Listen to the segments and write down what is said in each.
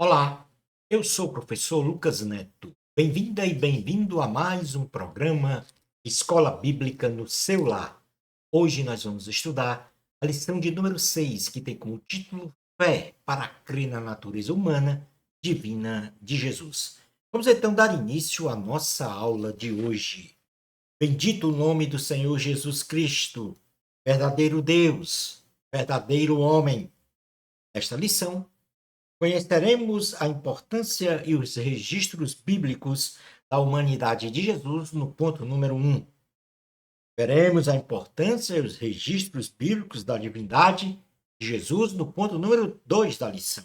Olá, eu sou o professor Lucas Neto. Bem-vinda e bem-vindo a mais um programa Escola Bíblica no seu lar. Hoje nós vamos estudar a lição de número 6, que tem como título Fé para crer na natureza humana divina de Jesus. Vamos então dar início à nossa aula de hoje. Bendito o nome do Senhor Jesus Cristo, verdadeiro Deus, verdadeiro homem. Nesta lição, conheceremos a importância e os registros bíblicos da humanidade de Jesus no ponto número 1. Veremos a importância e os registros bíblicos da divindade de Jesus no ponto número 2 da lição.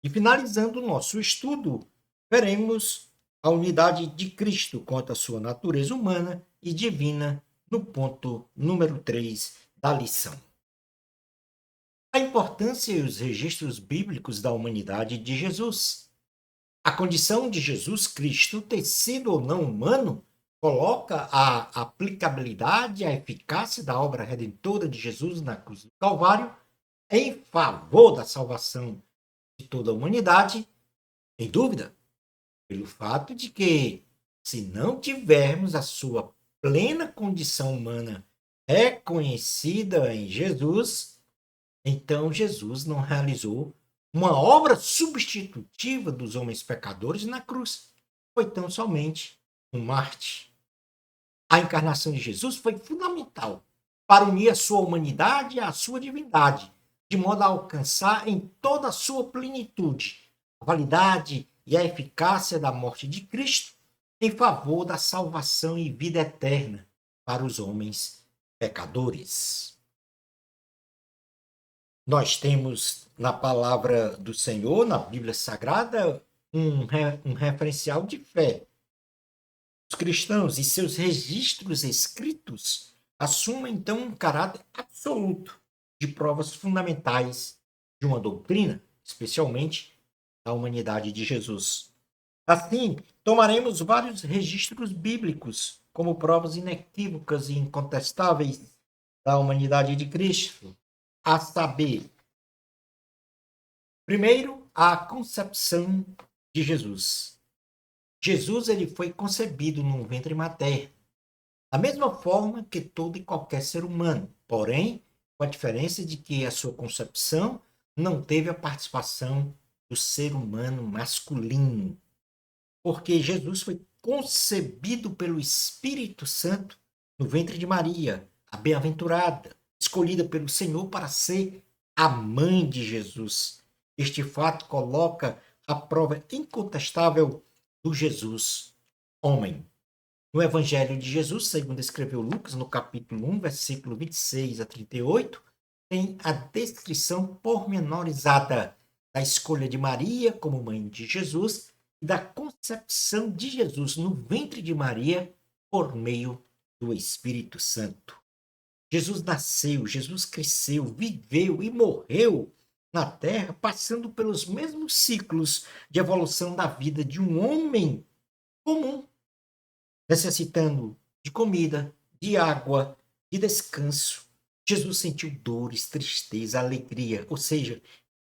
E finalizando o nosso estudo, veremos a unidade de Cristo quanto à sua natureza humana e divina no ponto número 3 da lição. A importância e os registros bíblicos da humanidade de Jesus. A condição de Jesus Cristo ter sido ou não humano coloca a aplicabilidade e a eficácia da obra redentora de Jesus na cruz do Calvário em favor da salvação de toda a humanidade, em dúvida, pelo fato de que, se não tivermos a sua plena condição humana reconhecida em Jesus, então Jesus não realizou uma obra substitutiva dos homens pecadores na cruz. Foi tão somente um Marte. A encarnação de Jesus foi fundamental para unir a sua humanidade à sua divindade, de modo a alcançar em toda a sua plenitude a validade e a eficácia da morte de Cristo em favor da salvação e vida eterna para os homens pecadores. Nós temos na palavra do Senhor, na Bíblia Sagrada, um referencial de fé. Os cristãos e seus registros escritos assumem, então, um caráter absoluto de provas fundamentais de uma doutrina, especialmente da humanidade de Jesus. Assim, tomaremos vários registros bíblicos como provas inequívocas e incontestáveis da humanidade de Cristo, a saber, primeiro, a concepção de Jesus. Jesus ele foi concebido num ventre materno, da mesma forma que todo e qualquer ser humano, porém, com a diferença de que a sua concepção não teve a participação do ser humano masculino, porque Jesus foi concebido pelo Espírito Santo no ventre de Maria, a bem-aventurada, escolhida pelo Senhor para ser a mãe de Jesus. Este fato coloca a prova incontestável do Jesus homem. No Evangelho de Jesus, segundo escreveu Lucas, no capítulo 1, versículo 26 a 38, tem a descrição pormenorizada da escolha de Maria como mãe de Jesus e da concepção de Jesus no ventre de Maria por meio do Espírito Santo. Jesus nasceu, Jesus cresceu, viveu e morreu na Terra, passando pelos mesmos ciclos de evolução da vida de um homem comum, necessitando de comida, de água, de descanso. Jesus sentiu dores, tristeza, alegria, ou seja,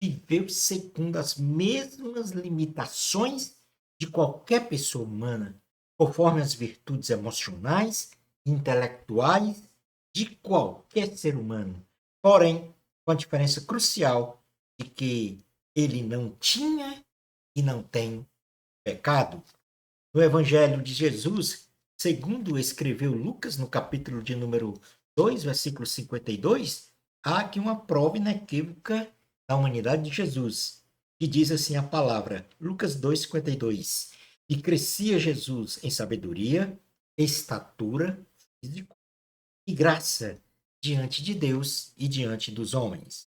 viveu segundo as mesmas limitações de qualquer pessoa humana, conforme as virtudes emocionais e intelectuais de qualquer ser humano. Porém, com a diferença crucial de que ele não tinha e não tem pecado. No Evangelho de Jesus, segundo escreveu Lucas, no capítulo de número 2, versículo 52, há aqui uma prova inequívoca da humanidade de Jesus, que diz assim a palavra, Lucas 2,52, e crescia Jesus em sabedoria, estatura, físico e graça diante de Deus e diante dos homens.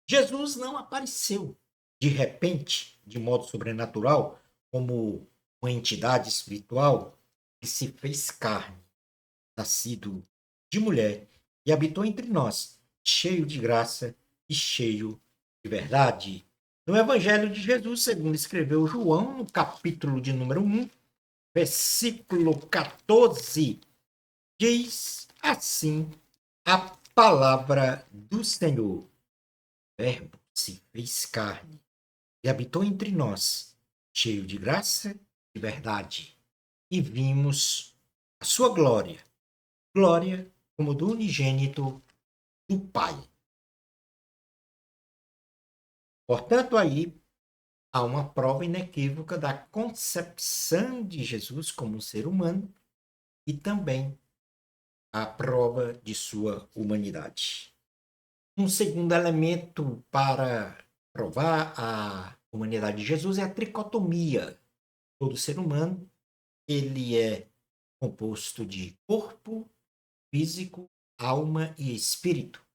Jesus não apareceu de repente, de modo sobrenatural, como uma entidade espiritual que se fez carne, nascido de mulher e habitou entre nós, cheio de graça e cheio de verdade. No Evangelho de Jesus, segundo escreveu João, no capítulo de número 1, versículo 14, diz assim a palavra do Senhor. O Verbo se fez carne e habitou entre nós, cheio de graça e verdade, e vimos a sua glória, glória como do unigênito do Pai. Portanto, aí há uma prova inequívoca da concepção de Jesus como um ser humano e também a prova de sua humanidade. Um segundo elemento para provar a humanidade de Jesus é a tricotomia. Todo ser humano, ele é composto de corpo, físico, alma e espírito.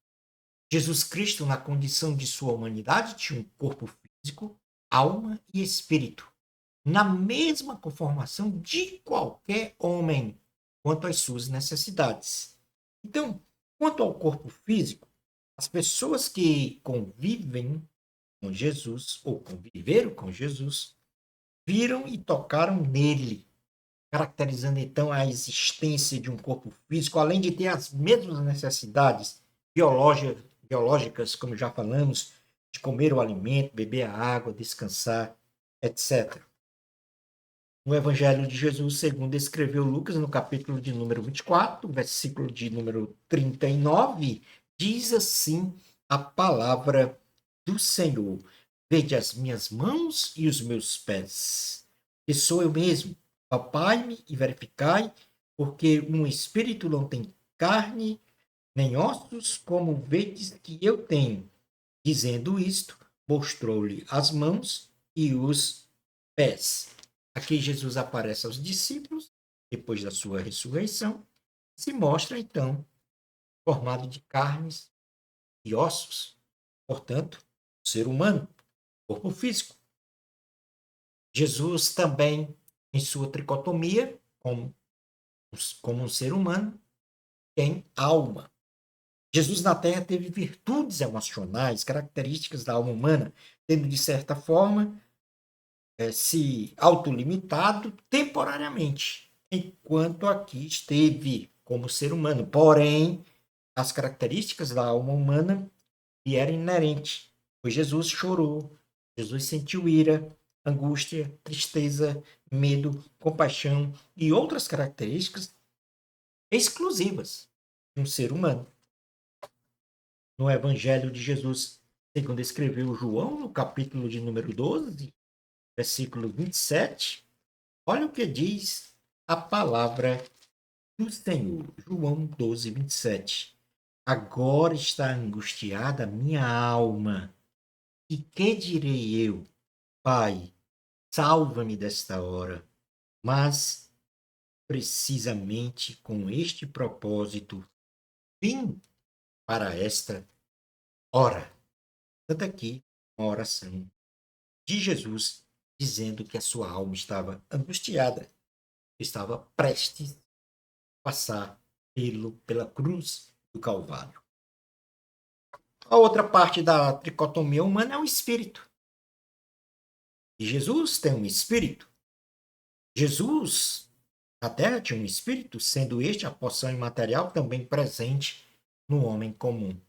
Jesus Cristo, na condição de sua humanidade, tinha um corpo físico, alma e espírito, na mesma conformação de qualquer homem, quanto às suas necessidades. Então, quanto ao corpo físico, as pessoas que convivem com Jesus, ou conviveram com Jesus, viram e tocaram nele, caracterizando então a existência de um corpo físico, além de ter as mesmas necessidades biológicas, como já falamos, de comer o alimento, beber a água, descansar, etc. No Evangelho de Jesus, segundo escreveu Lucas, no capítulo de número 24, versículo de número 39, diz assim a palavra do Senhor: Vede as minhas mãos e os meus pés, que sou eu mesmo. Palpai-me e verificai, porque um espírito não tem carne nem ossos, como vedes que eu tenho. Dizendo isto, mostrou-lhe as mãos e os pés. Aqui Jesus aparece aos discípulos, depois da sua ressurreição, se mostra então formado de carnes e ossos, portanto, ser humano, corpo físico. Jesus também, em sua tricotomia, como um ser humano, tem alma. Jesus na Terra teve virtudes emocionais, características da alma humana, tendo, de certa forma, se autolimitado temporariamente, enquanto aqui esteve como ser humano. Porém, as características da alma humana lhe eram inerentes, pois Jesus chorou, Jesus sentiu ira, angústia, tristeza, medo, compaixão e outras características exclusivas de um ser humano. No Evangelho de Jesus, segundo escreveu João, no capítulo de número 12, versículo 27, olha o que diz a palavra do Senhor. João 12, 27. Agora está angustiada a minha alma. E que direi eu? Pai, salva-me desta hora. Mas, precisamente com este propósito, vim para esta hora. Tanto aqui, uma oração de Jesus dizendo que a sua alma estava angustiada, estava prestes a passar pela cruz do Calvário. A outra parte da tricotomia humana é o espírito. E Jesus tem um espírito. Jesus, na Terra, tinha um espírito, sendo este a porção imaterial também presente no homem comum.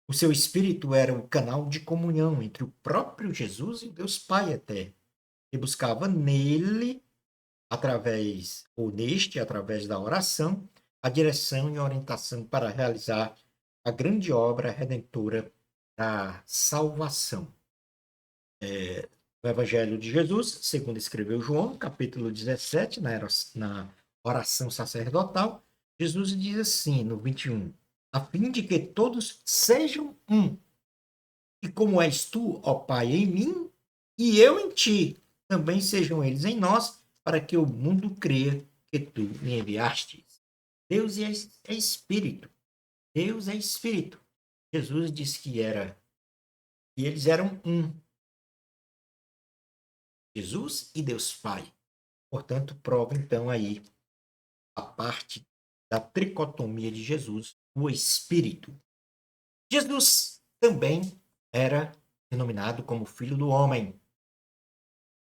O seu espírito era o canal de comunhão entre o próprio Jesus e Deus Pai eterno, e buscava nele, através da oração, a direção e orientação para realizar a grande obra redentora da salvação. No Evangelho de Jesus, segundo escreveu João, capítulo 17, na oração sacerdotal, Jesus diz assim, no 21, a fim de que todos sejam um, e como és tu, ó Pai, em mim, e eu em ti, também sejam eles em nós, para que o mundo creia que tu me enviaste. Deus é espírito. Deus é espírito. Jesus disse que era, e eles eram um. Jesus e Deus Pai. Portanto, prova então aí a parte da tricotomia de Jesus, o Espírito. Jesus também era denominado como Filho do Homem.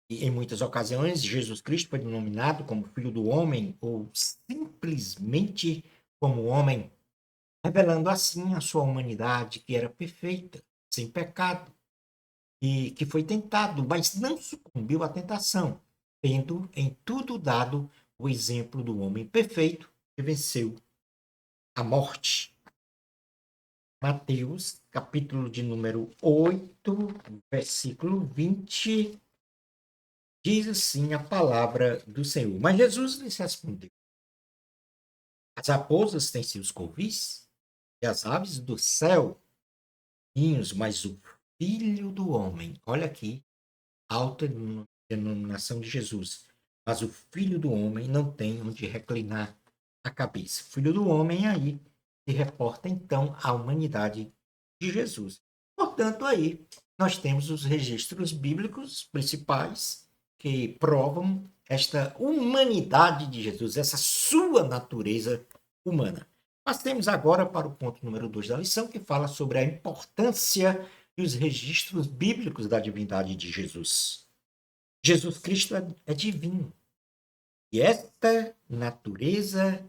E em muitas ocasiões, Jesus Cristo foi denominado como Filho do Homem ou simplesmente como homem, revelando assim a sua humanidade que era perfeita, sem pecado. e que foi tentado, mas não sucumbiu à tentação, tendo em tudo dado o exemplo do homem perfeito que venceu a morte. Mateus, capítulo de número 8, versículo 20, diz assim a palavra do Senhor. Mas Jesus lhes respondeu: as raposas têm seus covis, e as aves do céu ninhos, mas o Filho do Homem, olha aqui, autodenominação de Jesus, mas o Filho do Homem não tem onde reclinar a cabeça. O Filho do Homem aí se reporta então à humanidade de Jesus. Portanto, aí nós temos os registros bíblicos principais que provam esta humanidade de Jesus, essa sua natureza humana. Passemos agora para o ponto número 2 da lição, que fala sobre a importância e os registros bíblicos da divindade de Jesus. Jesus Cristo é divino. E esta natureza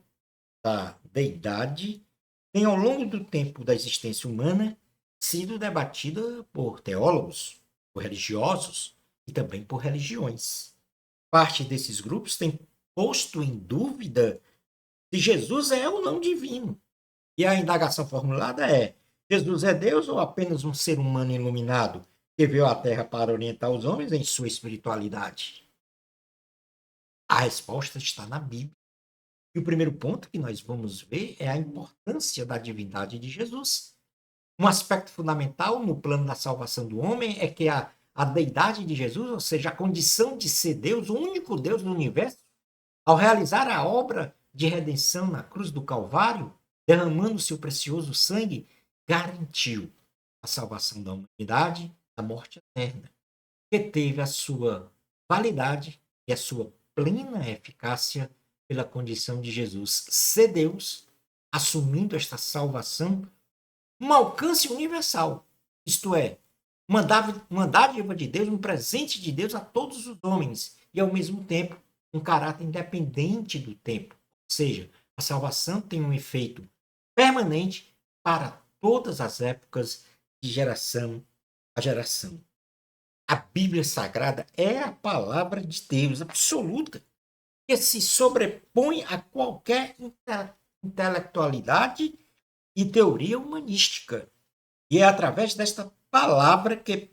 da deidade tem, ao longo do tempo da existência humana, sido debatida por teólogos, por religiosos e também por religiões. Parte desses grupos tem posto em dúvida se Jesus é ou não divino. E a indagação formulada é: Jesus é Deus ou apenas um ser humano iluminado que veio à Terra para orientar os homens em sua espiritualidade? A resposta está na Bíblia. E o primeiro ponto que nós vamos ver é a importância da divindade de Jesus. Um aspecto fundamental no plano da salvação do homem é que a deidade de Jesus, ou seja, a condição de ser Deus, o único Deus do universo, ao realizar a obra de redenção na cruz do Calvário, derramando seu precioso sangue, garantiu a salvação da humanidade da morte eterna, que teve a sua validade e a sua plena eficácia pela condição de Jesus ser Deus, assumindo esta salvação, um alcance universal, isto é, uma dádiva de Deus, um presente de Deus a todos os homens, e ao mesmo tempo um caráter independente do tempo. Ou seja, a salvação tem um efeito permanente para todas as épocas, de geração a geração. A Bíblia Sagrada é a palavra de Deus absoluta, que se sobrepõe a qualquer intelectualidade e teoria humanística. E é através desta palavra que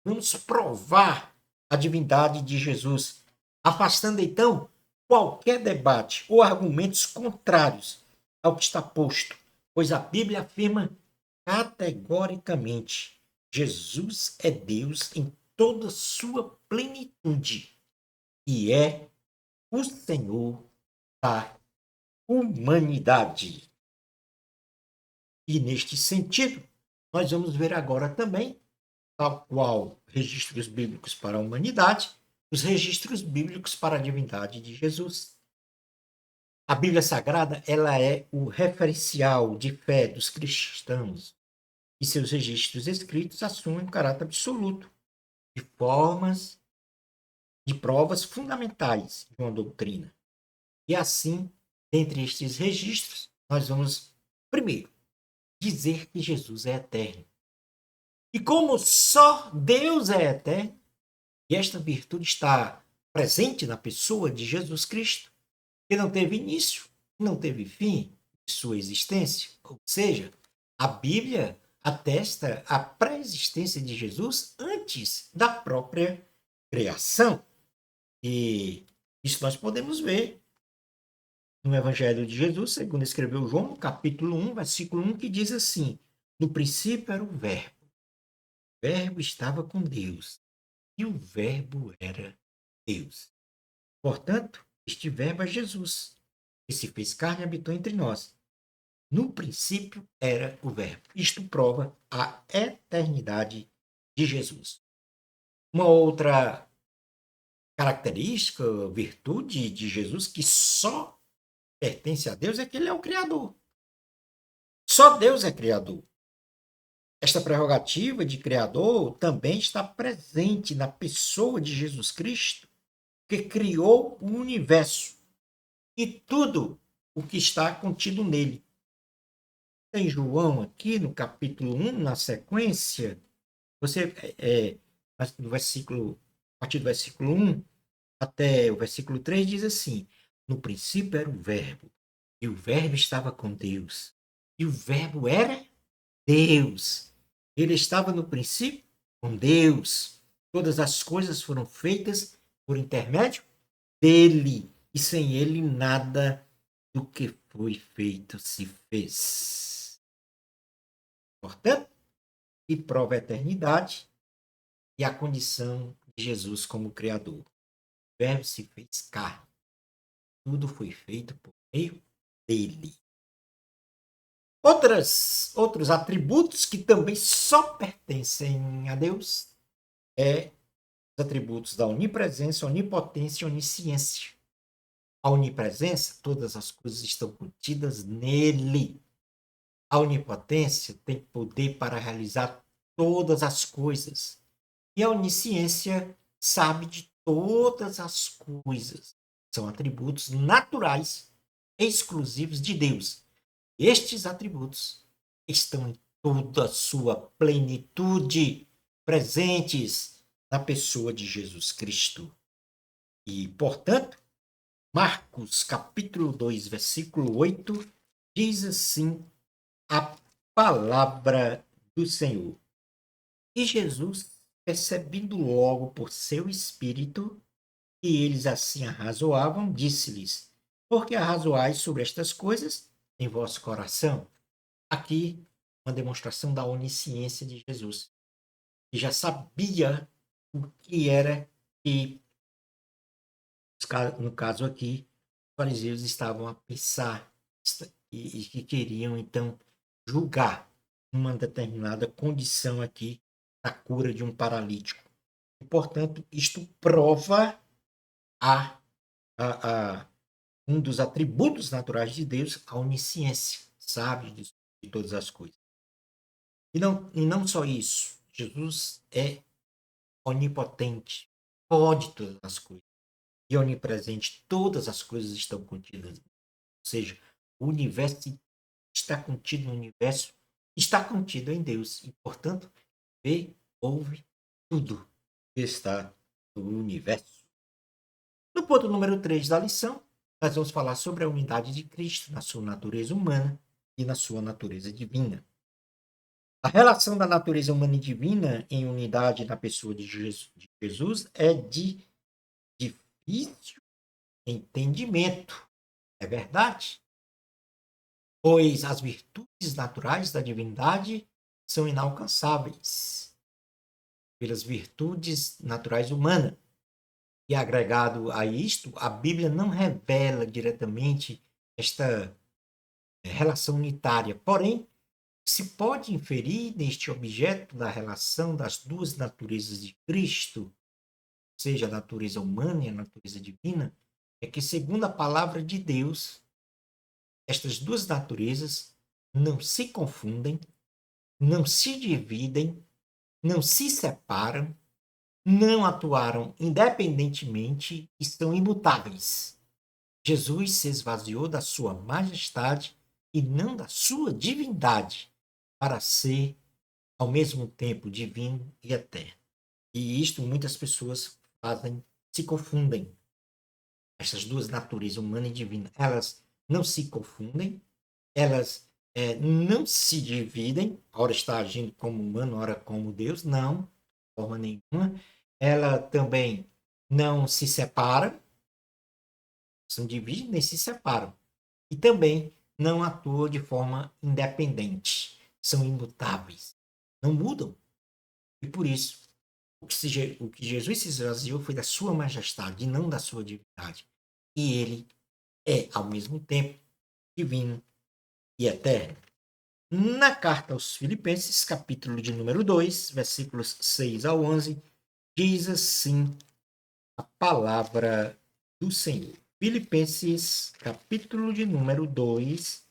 vamos provar a divindade de Jesus, afastando então qualquer debate ou argumentos contrários ao que está posto, pois a Bíblia afirma categoricamente: Jesus é Deus em toda sua plenitude e é o Senhor da humanidade. E neste sentido, nós vamos ver agora também, tal qual registros bíblicos para a humanidade, os registros bíblicos para a divindade de Jesus. A Bíblia Sagrada, ela é o referencial de fé dos cristãos, e seus registros escritos assumem um caráter absoluto de formas, de provas fundamentais de uma doutrina. E assim, dentre estes registros, nós vamos, primeiro, dizer que Jesus é eterno. E como só Deus é eterno, e esta virtude está presente na pessoa de Jesus Cristo, que não teve início, não teve fim de sua existência. Ou seja, a Bíblia atesta a pré-existência de Jesus antes da própria criação. E isso nós podemos ver no Evangelho de Jesus, segundo escreveu João, no capítulo 1, versículo 1, que diz assim: no princípio era o Verbo estava com Deus, e o Verbo era Deus. Portanto, este Verbo é Jesus, que se fez carne e habitou entre nós. No princípio era o Verbo. Isto prova a eternidade de Jesus. Uma outra característica, virtude de Jesus, que só pertence a Deus, é que ele é o Criador. Só Deus é Criador. Esta prerrogativa de Criador também está presente na pessoa de Jesus Cristo, que criou o universo e tudo o que está contido nele. Em João, aqui no capítulo 1, na sequência, Você, no versículo, a partir do versículo 1 até o versículo 3 diz assim: no princípio era o Verbo, e o Verbo estava com Deus, e o Verbo era Deus. Ele estava no princípio com Deus. Todas as coisas foram feitas por intermédio dele, e sem ele nada do que foi feito se fez. Portanto, e prova a eternidade e a condição de Jesus como Criador. O Verbo se fez carne. Tudo foi feito por meio dele. Outros atributos que também só pertencem a Deus os atributos da onipresença, onipotência e onisciência. A onipresença, todas as coisas estão contidas nele. A onipotência tem poder para realizar todas as coisas. E a onisciência sabe de todas as coisas. São atributos naturais, exclusivos de Deus. Estes atributos estão em toda a sua plenitude, presentes na pessoa de Jesus Cristo. E, portanto, Marcos capítulo 2, versículo 8, diz assim a palavra do Senhor. E Jesus, percebendo logo por seu espírito que eles assim arrazoavam, disse-lhes: por que arrazoais sobre estas coisas em vosso coração? Aqui, uma demonstração da onisciência de Jesus, que já sabia o que era que, no caso aqui, os fariseus estavam a pensar e que queriam, então, julgar uma determinada condição aqui da cura de um paralítico. E, portanto, isto prova a um dos atributos naturais de Deus, a onisciência, sabe de todas as coisas. E não só isso, Jesus é onipotente, pode todas as coisas. E onipresente, todas as coisas estão contidas. Ou seja, o universo está contido no universo, está contido em Deus. E, portanto, vê, ouve tudo que está no universo. No ponto número 3 da lição, nós vamos falar sobre a unidade de Cristo na sua natureza humana e na sua natureza divina. A relação da natureza humana e divina em unidade na pessoa de Jesus é de difícil entendimento. É verdade? Pois as virtudes naturais da divindade são inalcançáveis pelas virtudes naturais humanas. E agregado a isto, a Bíblia não revela diretamente esta relação unitária. Porém, se pode inferir neste objeto da relação das duas naturezas de Cristo, seja a natureza humana e a natureza divina, é que, segundo a palavra de Deus, estas duas naturezas não se confundem, não se dividem, não se separam, não atuaram independentemente e são imutáveis. Jesus se esvaziou da sua majestade e não da sua divindade, para ser, ao mesmo tempo, divino e eterno. E isto muitas pessoas fazem, se confundem. Essas duas naturezas, humana e divina, elas não se confundem, elas não se dividem, ora está agindo como humano, ora como Deus, não, de forma nenhuma. Ela também não se separa, são dividem nem se separam. E também não atuam de forma independente, são imutáveis, não mudam. E por isso, o que Jesus se esvaziou foi da sua majestade e não da sua divindade. E ele é, ao mesmo tempo, divino e eterno. Na carta aos Filipenses, capítulo de número 2, versículos 6 ao 11, diz assim a palavra do Senhor. Filipenses, capítulo de número 2,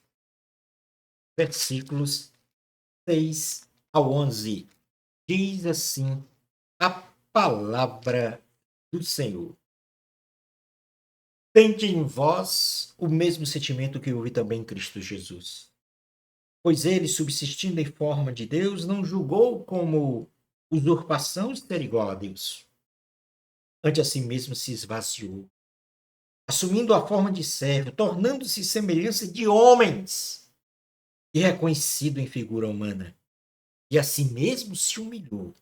versículos 6 ao 11. Diz assim a palavra do Senhor. Tende em vós o mesmo sentimento que houve também em Cristo Jesus. Pois ele, subsistindo em forma de Deus, não julgou como usurpação de ser igual a Deus. Ante a si mesmo se esvaziou, assumindo a forma de servo, tornando-se semelhança de homens e reconhecido em figura humana. E a si mesmo se humilhou,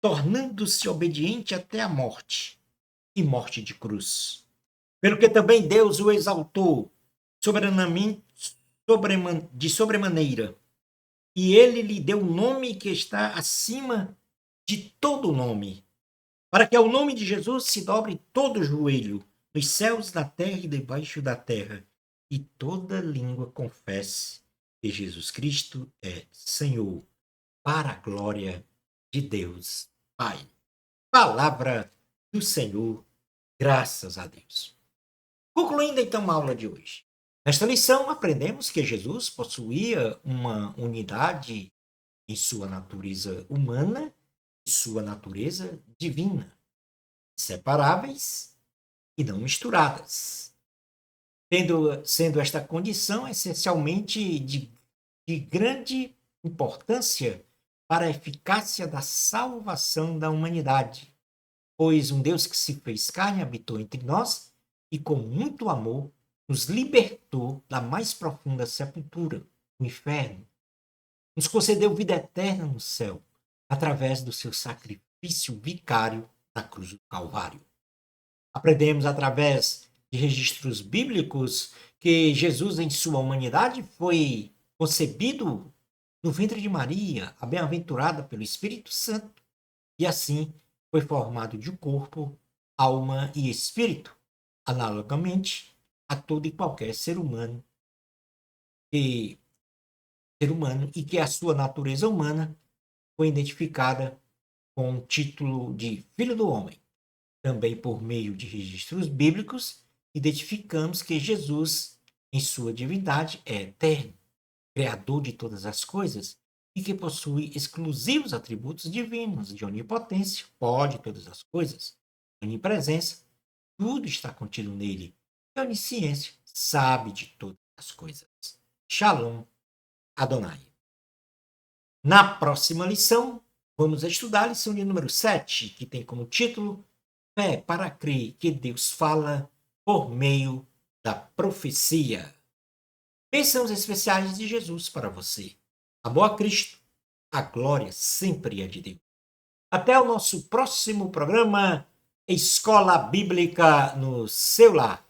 tornando-se obediente até a morte, e morte de cruz. Pelo que também Deus o exaltou soberanamente, de sobremaneira, e ele lhe deu um nome que está acima de todo nome, para que ao nome de Jesus se dobre todo o joelho, nos céus, na terra e debaixo da terra, e toda língua confesse que Jesus Cristo é Senhor, para a glória de Deus Pai. Palavra do Senhor, graças a Deus. Concluindo então a aula de hoje. Nesta lição, aprendemos que Jesus possuía uma unidade em sua natureza humana e sua natureza divina, inseparáveis e não misturadas, sendo esta condição essencialmente de grande importância para a eficácia da salvação da humanidade, pois um Deus que se fez carne habitou entre nós e com muito amor nos libertou da mais profunda sepultura, o inferno, nos concedeu vida eterna no céu, através do seu sacrifício vicário na cruz do Calvário. Aprendemos através de registros bíblicos que Jesus, em sua humanidade, foi concebido no ventre de Maria, a bem-aventurada pelo Espírito Santo, e assim foi formado de corpo, alma e espírito, analogamente a todo e qualquer ser humano e que a sua natureza humana foi identificada com o título de Filho do Homem. Também por meio de registros bíblicos, identificamos que Jesus, em sua divindade, é eterno, criador de todas as coisas e que possui exclusivos atributos divinos de onipotência, pode todas as coisas, onipresença, tudo está contido nele, e onisciência, sabe de todas as coisas. Shalom Adonai. Na próxima lição, vamos estudar a lição de número 7, que tem como título Fé para crer que Deus fala por meio da profecia. Bênçãos especiais de Jesus para você. Amor a Cristo, a glória sempre é de Deus. Até o nosso próximo programa, Escola Bíblica no seu lar.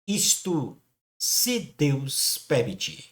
Isto, se Deus permitir.